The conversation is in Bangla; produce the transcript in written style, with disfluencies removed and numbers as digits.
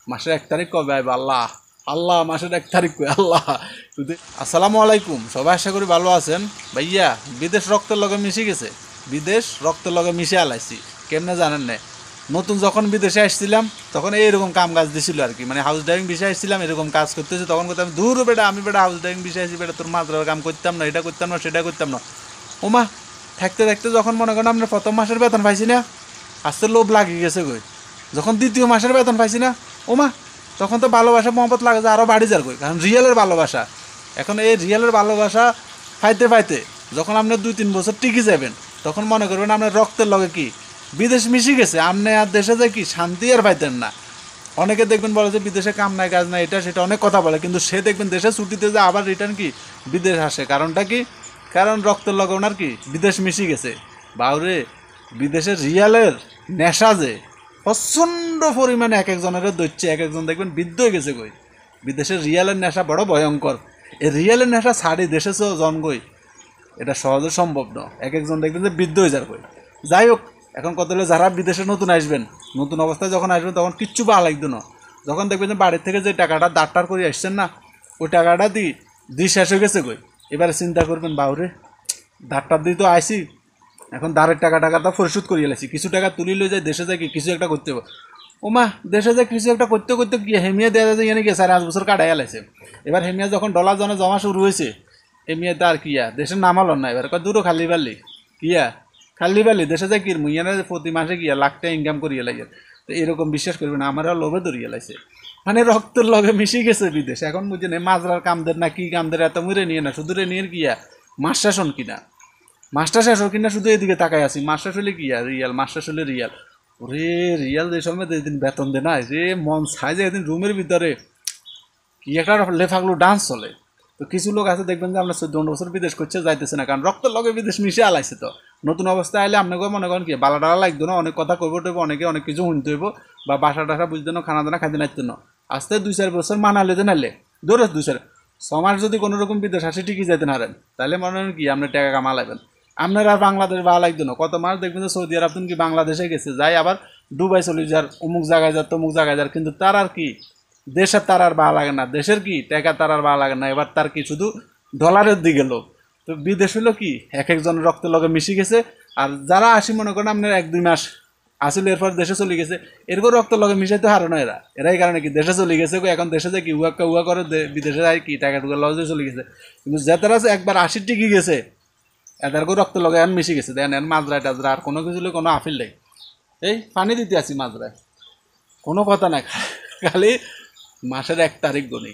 মাসের 1 তারিখ কবে আইব আল্লাহ আল্লাহ, মাসের 1 তারিখ কই আল্লাহ। আসসালামু আলাইকুম, সবাই আশা করি ভালো আছেন। ভাইয়া বিদেশ রক্তের লগে মিশে গেছে, বিদেশ রক্তের লগে মিশে আলাইছি। কেমনে জানেন না, নতুন যখন বিদেশে আসছিলাম তখন এইরকম কাম কাজ দিছিল আর কি, মানে হাউস ড্রাইভিং বিষয়ে আসছিলাম, এরকম কাজ করতেছি। তখন করতাম দূর বেটা, আমি বেটা হাউস ড্রাইভিং বিষয়ে আসছি বেটা, তোর মাত্রার কাম করতাম না, এটা করতাম না, সেটা করতাম না। ওমা থাকতে থাকতে যখন মনে করেন আমরা প্রথম মাসের বেতন পাইছি না, আস্তে লোভ লাগিয়ে গেছে কই। যখন দ্বিতীয় মাসের বেতন পাইছি না, ওমা তখন তো ভালোবাসা মহব্বত লাগে যে আরও বাড়ি যার কই, কারণ রিয়েলের ভালোবাসা। এখন এই রিয়েলের ভালোবাসা পাইতে পাইতে যখন আপনার 2-3 বছর টিকে যাবেন, তখন মনে করবেন আপনার রক্তের লগে কি বিদেশ মিশে গেছে। আপনি আর দেশে যায় কি শান্তি আর পাইতেন না। অনেকে দেখবেন বলে যে বিদেশে কাম নাই কাজ নাই, এটা সেটা অনেক কথা বলে, কিন্তু সে দেখবেন দেশে ছুটিতে যে আবার রিটার্ন কি বিদেশ আসে। কারণটা কি? কারণ রক্তের লগে ওনার কি বিদেশ মিশে গেছে। বাউরে বিদেশের রিয়ালের নেশা যে প্রচণ্ড পরিমাণে এক একজনের দৈচ্ছে, এক একজন দেখবেন বৃদ্ধ হয়ে গেছে কই। বিদেশের রিয়ালের নেশা বড় ভয়ঙ্কর। এই রিয়ালের নেশা ছাড়ি দেশে জন কই, এটা সহজে সম্ভব না। এক একজন দেখবেন যে বৃদ্ধ হয়ে যার কই। যাই হোক, এখন কত হলে যারা বিদেশে নতুন আসবেন, নতুন অবস্থায় যখন আসবেন তখন কিচ্ছু ভালো লাগতো না। যখন দেখবেন যে বাড়ির থেকে যে টাকাটা দাঁড়টার করে আসছেন না, ওই টাকাটা দি শেষ হয়ে গেছে কই। এবারে চিন্তা করবেন বাউরে দাঁড়টার দিয়ে তো আইসি, এখন দাঁড়ের টাকাটা পরিশোধ করিয়ে এলাইছি, কিছু টাকা তুলি লই যায় দেশে যায় কি কিছু একটা করতে হবে। ওমা দেশে যায় কিছু একটা করতে করতে গিয়ে হেমিয়া দেওয়া যায় এনে গিয়ে 4-5 বছর কাটাই এলাইছে। এবার হেমিয়া যখন ডলার জনে জমা শুরু হয়েছে, হেমিয়াতে আর কিয়া দেশের নামাল না। এবার দূরও খালি পারলি কিয়া খালি পারলি দেশে যায় কির মুইয়া প্রতি মাসে গিয়া লাখ টাকা ইনকাম করিয়ে লাগে। তো এরকম বিশ্বাস করবে না, আমার লোভে ধরিয়ে লাইছে। মানে রক্তের লগে মিশে গেছে বিদেশ। এখন বুঝে নেই মাজরার কামদের না কি কামদের এত মুড়ে নিয়ে না, শুধু রে নিয়ে গিয়া মাস শাসন কিনা, মাস্টার শেষ হোক কিনা শুধু এদিকে তাকাই আছি। মাস্টার হলে কি আর রিয়াল, মাস্টার হলে রিয়াল। ওরে রিয়াল যে সময় যেদিন বেতন দে না, যে মন চাই যে এদিন রুমের ভিতরে কি একটা লেফাগুলো ডান্স চলে। তো কিছু লোক আছে দেখবেন যে আমরা 14 বছর বিদেশ করছে যাইতেছে না, কারণ রক্তের লগে বিদেশ মিশে আলাইছে। তো নতুন অবস্থায় আইলে আপনাকে মনে করেন কি বালা ডালা লাগতো না, অনেক কথা কইব টইব, অনেকে অনেক কিছু শুনতে হইব, বা বাসা টাসা বুঝতে না, খানা দানা খাইতে নাইতো না। আস্তে 2-4 বছর মানালে যে নাইলে ধরে 2-4 মাস যদি কোনো রকম বিদেশ আসে ঠিকই যাইতে হারেন, তাহলে মনে হয় কি আপনার টাকা কামা লাগবেন। আপনার আর বাংলাদেশ ভালো লাগতো না। কত মাস দেখবেন যে সৌদি আরব কি বাংলাদেশে গেছে, যাই আবার দুবাই চলে যার, অমুক জায়গায় যার, তমুক জায়গায় যার, কিন্তু তার আর কি দেশের তার আর ভালো লাগে না, দেশের কি টাকা তার আর ভালো লাগে না। এবার তার কি শুধু ডলারের দিকে লোক। তো বিদেশ হলো কি এক একজনের রক্তের লগে মিশে গেছে। আর যারা আসি মনে করেন আপনার 1-2 মাস আসলে এরপর দেশে চলে গেছে, এরপর রক্তের লগে মিশাইতে হারো না এরা। এরাই কারণে কি দেশে চলে গেছে, এখন দেশে যায় কি উয়া করে বিদেশে যায় কি টাকা টুকা লজে চলে গেছে। কিন্তু যে তারা একবার 80 টিকে গেছে, এদের করে রক্ত লগে এখন মিশে গেছে। দেন এর মাজরায় টাজরা আর কোনো কিছু কোনো আফিল নেই। এই পানি দিতে আসি মাজরায়, কোনো কথা নাই, খালি মাসের 1 তারিখ গণি।